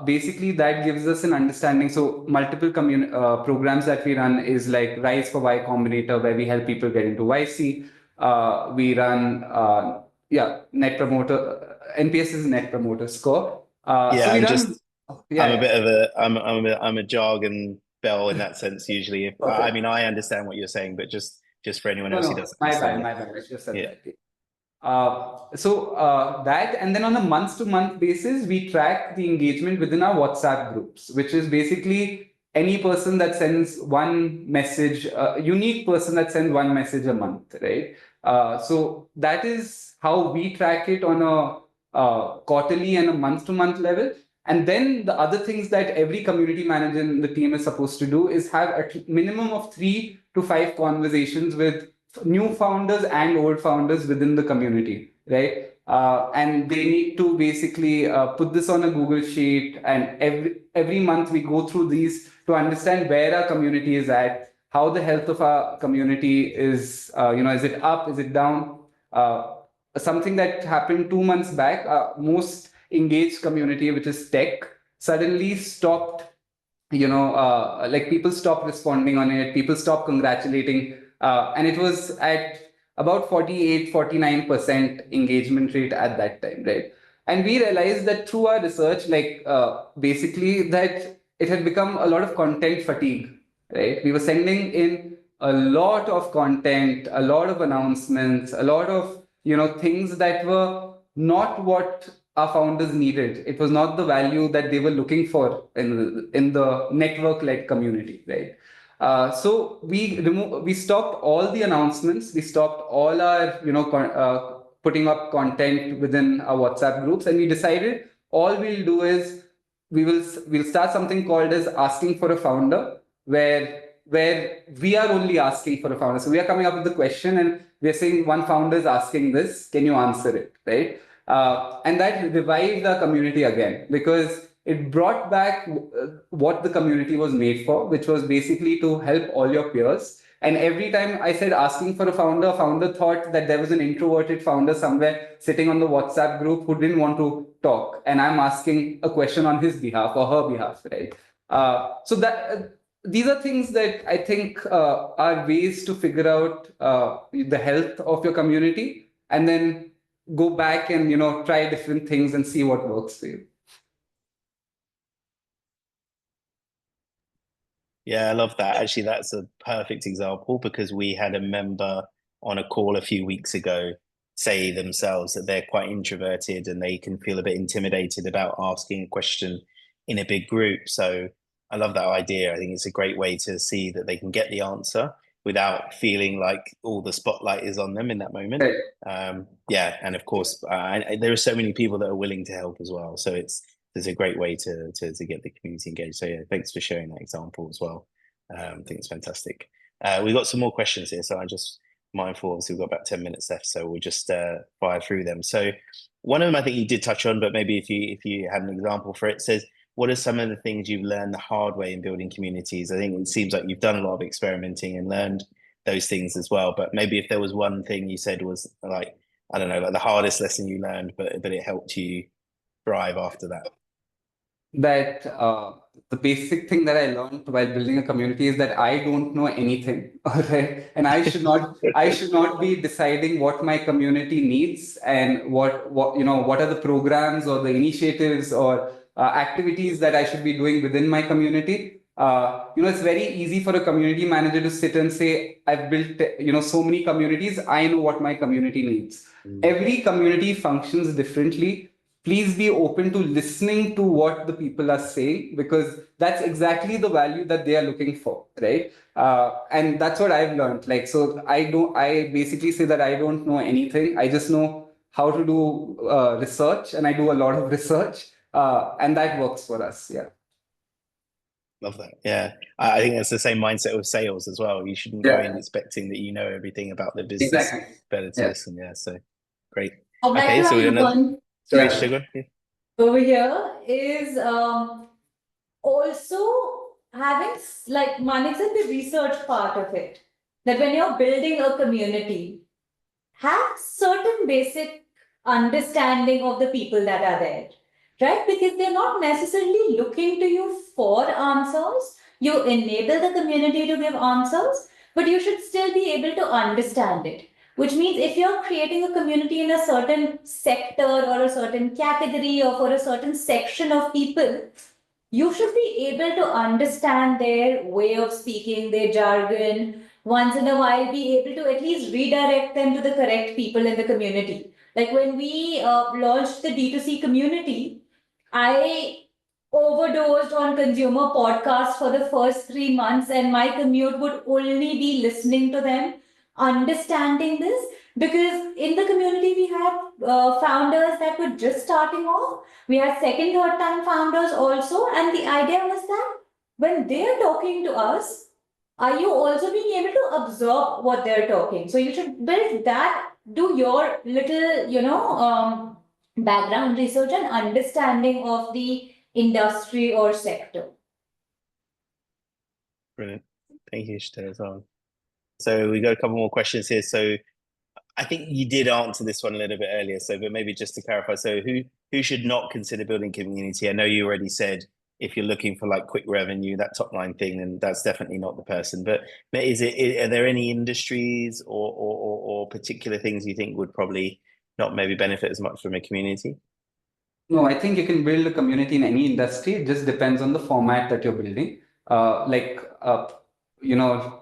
Basically, that gives us an understanding. So multiple programs that we run is like Rise for Y Combinator, where we help people get into YC. We run net promoter. NPS is net promoter score. So we run. I'm a jargon bell in that sense usually. Okay. I mean, I understand what you're saying, but just for anyone else who doesn't my understand. bad. I just said that. That, and then on a month-to-month basis, we track the engagement within our WhatsApp groups, which is basically any person that sends one message, unique person that sends one message a month, right? So that is how we track it on a quarterly and a month-to-month level. And then the other things that every community manager in the team is supposed to do is have a minimum of 3 to 5 conversations with new founders and old founders within the community, right? And they need to basically put this on a Google sheet, and every month we go through these to understand where our community is at, how the health of our community is, is it up, is it down? Something that happened 2 months back, most engaged community, which is tech, suddenly stopped, like people stopped responding on it, people stopped congratulating, and it was at about 48-49% engagement rate at that time, right? And we realized that through our research, like basically that it had become a lot of content fatigue, right? We were sending in a lot of content, a lot of announcements, a lot of things that were not what our founders needed. It was not the value that they were looking for in the network-led community, right? So we stopped all the announcements. We stopped all our putting up content within our WhatsApp groups, and we decided all we'll do is we'll start something called as asking for a founder, where we are only asking for a founder. So we are coming up with the question, and we are saying one founder is asking this. Can you answer it, right? And that revived the community again, because it brought back what the community was made for, which was basically to help all your peers. And every time I said asking for a founder thought that there was an introverted founder somewhere sitting on the WhatsApp group who didn't want to talk, and I'm asking a question on his behalf or her behalf, right? So that these are things that I think are ways to figure out the health of your community, and then go back and try different things and see what works for you. Yeah, I love that. Actually, that's a perfect example, because we had a member on a call a few weeks ago say themselves that they're quite introverted and they can feel a bit intimidated about asking a question in a big group. So I love that idea. I think it's a great way to see that they can get the answer without feeling like all the spotlight is on them in that moment. Yeah, and of course, there are so many people that are willing to help as well. So it's a great way to get the community engaged. So yeah, thanks for sharing that example as well. I think it's fantastic. We've got some more questions here, so I'm just mindful. Obviously, we've got about 10 minutes left, so we'll just fire through them. So one of them I think you did touch on, but maybe if you had an example for it, says, what are some of the things you've learned the hard way in building communities? I think it seems like you've done a lot of experimenting and learned those things as well. But maybe if there was one thing you said was like, I don't know, like the hardest lesson you learned, but it helped you thrive after that. That the basic thing that I learned while building a community is that I don't know anything, all right? And I should not be deciding what my community needs and what are the programs or the initiatives or activities that I should be doing within my community. It's very easy for a community manager to sit and say, I've built so many communities, I know what my community needs. Every community functions differently. Please be open to listening to what the people are saying, because that's exactly the value that they are looking for, right? And that's what I've learned. Like, so I basically say that I don't know anything. I just know how to do research, and I do a lot of research, and that works for us. Yeah. Love that. Yeah. I think that's the same mindset with sales as well. You shouldn't go in expecting that you know everything about the business. Exactly. Better to listen. Yeah. So great. I'd like Okay. to So we're add gonna. one Sorry, Sugar. Yeah. over here is also having, like Manik said, the research part of it. That when you're building a community, have certain basic understanding of the people that are there, right? Because they're not necessarily looking to you for answers. You enable the community to give answers, but you should still be able to understand it. Which means if you're creating a community in a certain sector or a certain category or for a certain section of people, you should be able to understand their way of speaking, their jargon, once in a while be able to at least redirect them to the correct people in the community. Like when we launched the D2C community, I overdosed on consumer podcasts for the first 3 months, and my commute would only be listening to them, understanding this, because in the community we had founders that were just starting off. We had second, third time founders also, and the idea was that when they're talking to us, are you also being able to absorb what they're talking? So you should build that, do your little, background research and understanding of the industry or sector. Brilliant. Thank you, Shita, as well. So we got a couple more questions here. So I think you did answer this one a little bit earlier. So, but maybe just to clarify, so who should not consider building community? I know you already said if you're looking for like quick revenue, that top line thing, then that's definitely not the person. But are there any industries or particular things you think would probably not maybe benefit as much from a community? No, I think you can build a community in any industry. It just depends on the format that you're building.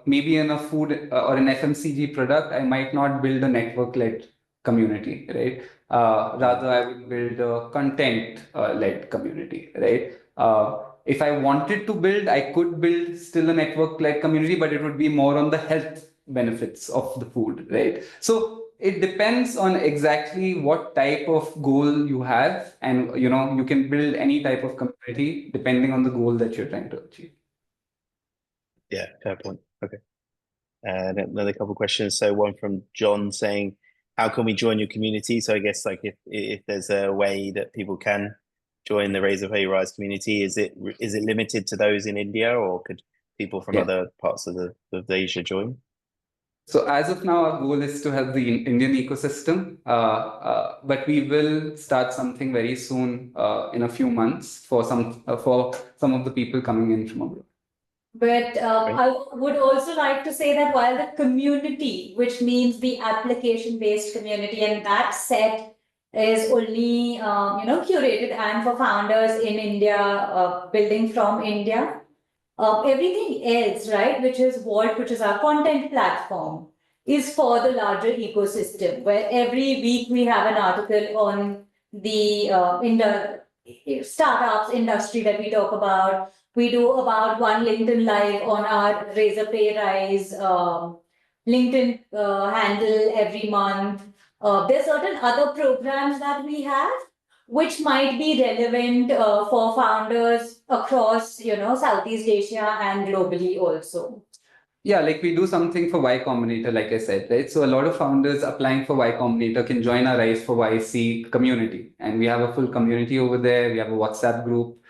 Maybe in a food or an FMCG product, I might not build a network-led community, right? Rather, I would build a content-led community, right? If I wanted to build, I could build still a network-led community, but it would be more on the health benefits of the food, right? So it depends on exactly what type of goal you have, and you can build any type of community depending on the goal that you're trying to achieve. Yeah, fair point. Okay. And another couple of questions. So one from John saying, how can we join your community? So I guess like if there's a way that people can join the Razor Pay Rise community, is it limited to those in India, or could people from other parts of Asia join? So as of now, our goal is to help the Indian ecosystem, but we will start something very soon in a few months for some of the people coming in from abroad. But I would also like to say that while the community, which means the application-based community, and that set is only curated and for founders in India, building from India, everything else, right, which is our content platform, is for the larger ecosystem, where every week we have an article on the in the startups industry that we talk about. We do about one LinkedIn Live on our Razor Pay Rise LinkedIn handle every month. There's certain other programs that we have which might be relevant for founders across, Southeast Asia and globally also. Yeah, like we do something for Y Combinator, like I said, right? So a lot of founders applying for Y Combinator can join our Rise for YC community. And we have a full community over there. We have a WhatsApp group.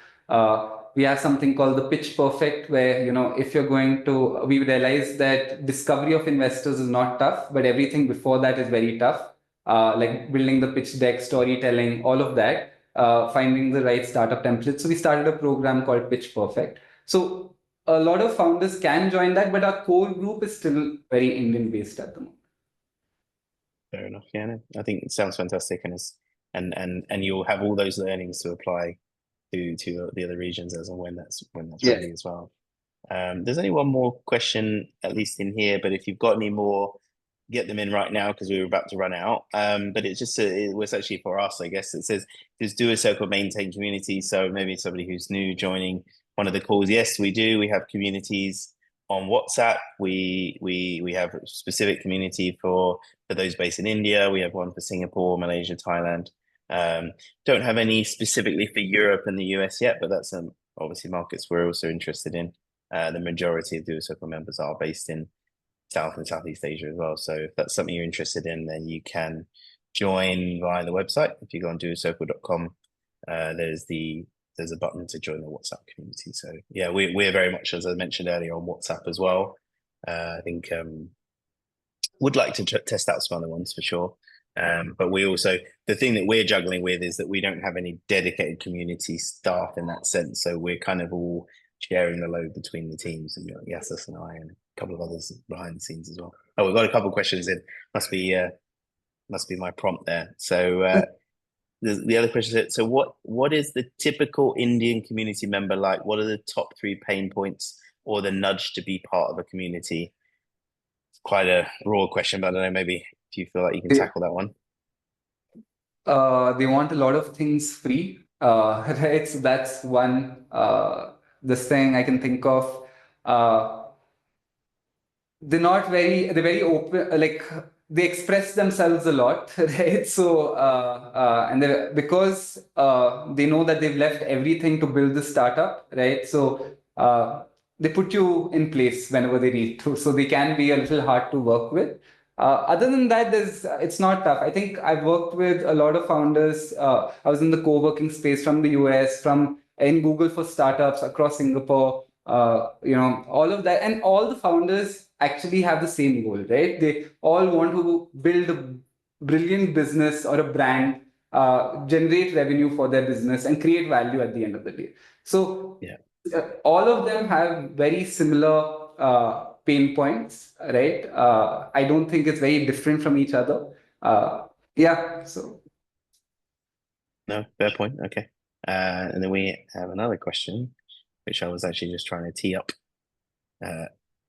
We have something called the Pitch Perfect, where, if you're going to, we realize that discovery of investors is not tough, but everything before that is very tough. Like building the pitch deck, storytelling, all of that, finding the right startup template. So we started a program called Pitch Perfect. So a lot of founders can join that, but our core group is still very Indian based at the moment. Fair enough. Yeah, no, I think it sounds fantastic, and you'll have all those learnings to apply to the other regions as and when that's ready as well. There's only one more question, at least in here, but if you've got any more, get them in right now because we were about to run out. But it's just it was actually for us, I guess. It says, does DuoCircle maintain community? So maybe somebody who's new joining one of the calls. Yes, we do. We have communities on WhatsApp. We have a specific community for those based in India. We have one for Singapore, Malaysia, Thailand. Don't have any specifically for Europe and the US yet, but that's obviously markets we're also interested in. The majority of DuoCircle members are based in South and Southeast Asia as well. So if that's something you're interested in, then you can join via the website. If you go on duocircle.com, there's a button to join the WhatsApp community. So yeah, we're very much, as I mentioned earlier, on WhatsApp as well. I think would like to test out some other ones for sure. But we also, the thing that we're juggling with is that we don't have any dedicated community staff in that sense. So we're kind of all sharing the load between the teams, and Yasis and I and a couple of others behind the scenes as well. Oh, we've got a couple of questions in. Must be my prompt there. So the other question is, so what is the typical Indian community member like? What are the top 3 pain points or the nudge to be part of a community? It's quite a broad question, but I don't know, maybe if you feel like you can tackle that one. They want a lot of things free, right? So that's one this thing I can think of. They're very open, like they express themselves a lot, right? So and because they know that they've left everything to build the startup, right? So they put you in place whenever they need to, so they can be a little hard to work with. Other than that, it's not tough. I think I've worked with a lot of founders. I was in the co-working space from the US, from in Google for startups across Singapore. All of that, and all the founders actually have the same goal, right? They all want to build a brilliant business or a brand, generate revenue for their business, and create value at the end of the day. So Yeah. all of them have very similar pain points, right? I don't think it's very different from each other. Yeah, so No, fair point. Okay. And then we have another question, which I was actually just trying to tee up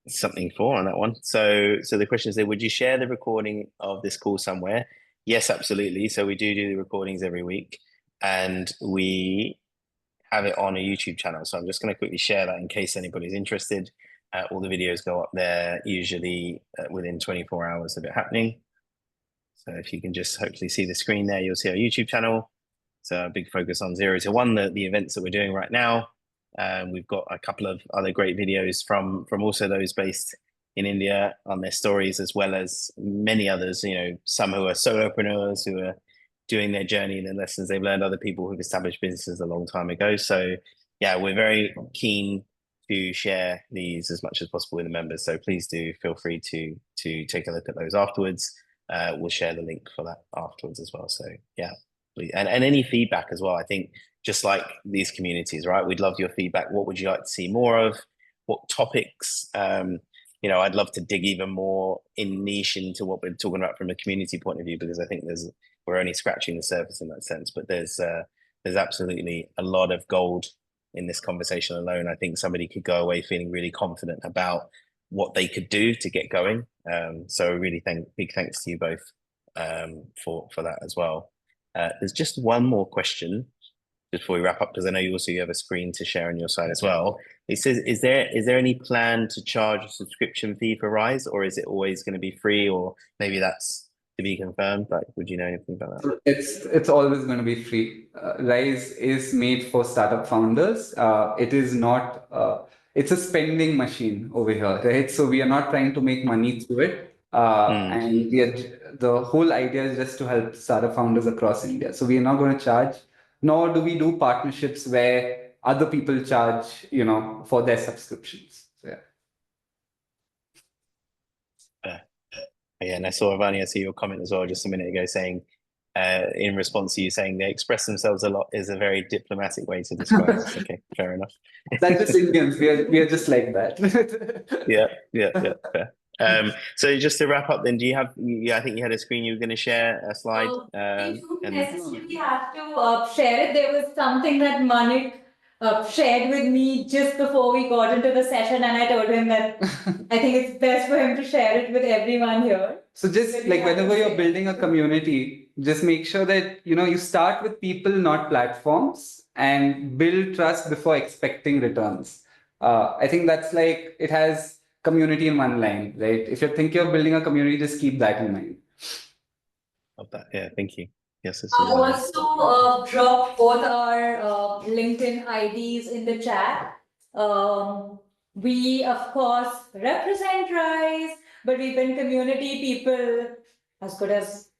something for on that one. So the question is there, would you share the recording of this call somewhere? Yes, absolutely. So we do the recordings every week, and we have it on a YouTube channel. So I'm just going to quickly share that in case anybody's interested. All the videos go up there usually within 24 hours of it happening. So if you can just hopefully see the screen there, you'll see our YouTube channel. So a big focus on 0 to 1, the events that we're doing right now. We've got a couple of other great videos from also those based in India on their stories, as well as many others, some who are solopreneurs who are doing their journey and the lessons they've learned, other people who've established businesses a long time ago. So yeah, we're very keen to share these as much as possible with the members. So please do feel free to take a look at those afterwards. We'll share the link for that afterwards as well. So yeah, please. And any feedback as well. I think just like these communities, right? We'd love your feedback. What would you like to see more of? What topics? I'd love to dig even more in niche into what we're talking about from a community point of view, because I think we're only scratching the surface in that sense. But there's absolutely a lot of gold in this conversation alone. I think somebody could go away feeling really confident about what they could do to get going. So really big thanks to you both for that as well. There's just one more question before we wrap up, because I know you have a screen to share on your side as well. It says, is there any plan to charge a subscription fee for Rise, or is it always going to be free, or maybe that's to be confirmed? Like, would you know anything about that? it's always going to be free. Rise is made for startup founders. It is not. It's a spending machine over here, right? So we are not trying to make money through it. And the whole idea is just to help startup founders across India. So we are not going to charge, nor do we do partnerships where other people charge, for their subscriptions. So, yeah. Yeah, and I see your comment as well just a minute ago saying, in response to you saying they express themselves a lot is a very diplomatic way to describe it. Okay, fair enough. That's just Indians. We are just like that. Yeah, fair. So just to wrap up, then, do you have? I think you had a screen. You were going to share a slide. We don't necessarily have to share it. There was something that Manik shared with me just before we got into the session, and I told him that I think it's best for him to share it with everyone here. So just like whenever you're building a community, just make sure that you start with people, not platforms, and build trust before expecting returns. I think that's like it has community in one line, right? If you think you're building a community, just keep that in mind. Of that, yeah, thank you. Yes, I also dropped both our LinkedIn IDs in the chat. We, of course, represent Rise, but we've been community people as good as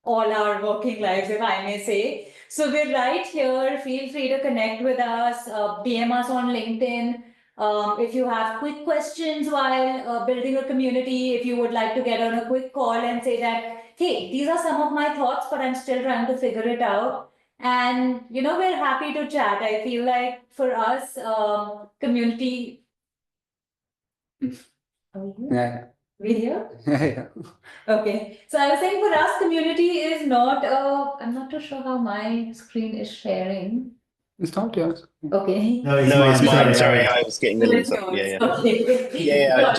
all our working lives, if I may say. So we're right here. Feel free to connect with us, DM us on LinkedIn. If you have quick questions while building a community, if you would like to get on a quick call and say that, hey, these are some of my thoughts, but I'm still trying to figure it out. And, we're happy to chat. I feel like for us, community. Yeah. Video? Yeah. Okay. So I was saying for us, community is not, I'm not too sure how my screen is sharing. It's not yours. Okay. No, it's mine. Sorry, I was getting the links up. Yeah. Okay. Yeah. I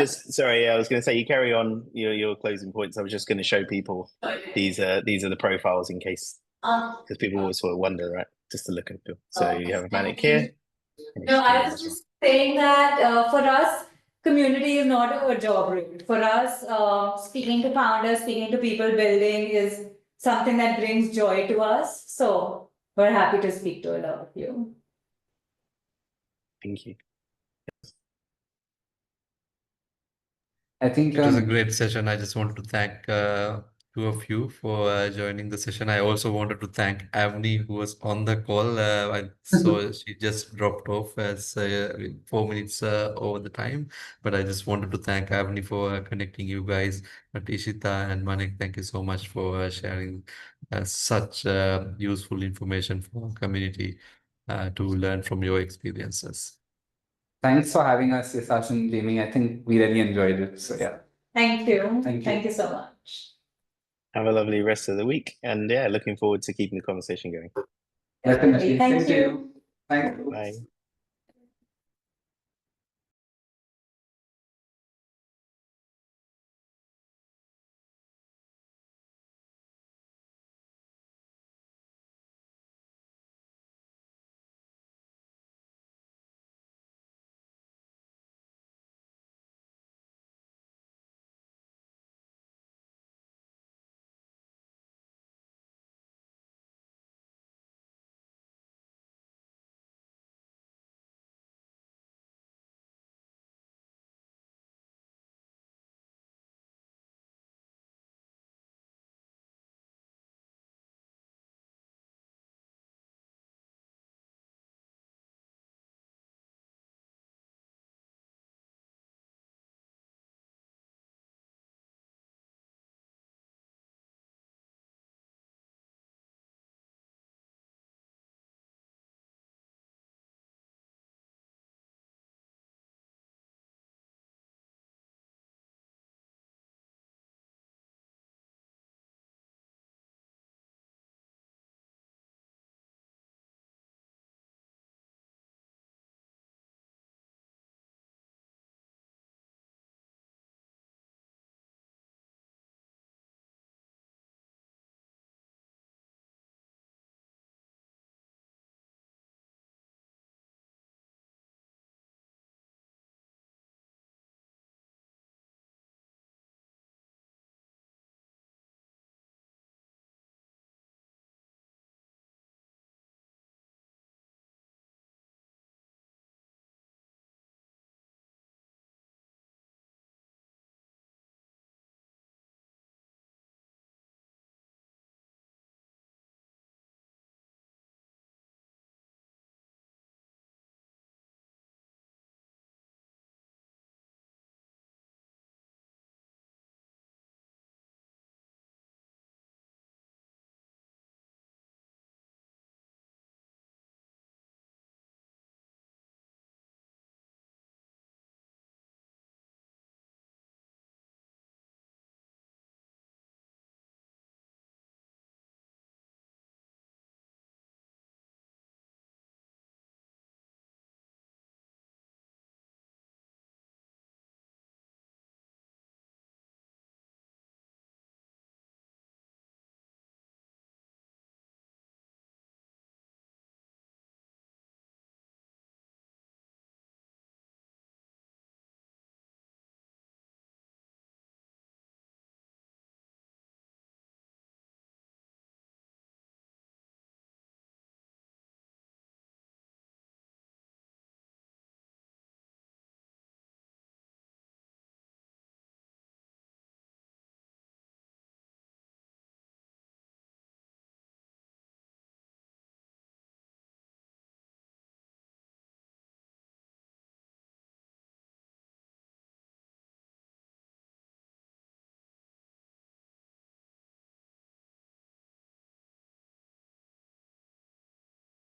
was going to say, you carry on your closing points. I was just going to show people these are the profiles in case, because people always sort of wonder, right? Just to look at them. So you have Manik here. No, I was just saying that for us, community is not a job role. For us, speaking to founders, speaking to people building is something that brings joy to us. So we're happy to speak to a lot of you. Thank you. I think It was a great session. I just wanted to thank two of you for joining the session. I also wanted to thank Avni, who was on the call. I saw she just dropped off as 4 minutes over the time, but I just wanted to thank Avni for connecting you guys. But Ishita and Manik, thank you so much for sharing such useful information for our community to learn from your experiences. thanks for having us, Yasash and Jamie. I think we really enjoyed it. So yeah. Thank you. Thank you. Thank you so much. Have a lovely rest of the week, and yeah, looking forward to keeping the conversation going. Definitely. Thank Thank you. you. Thank you. Bye.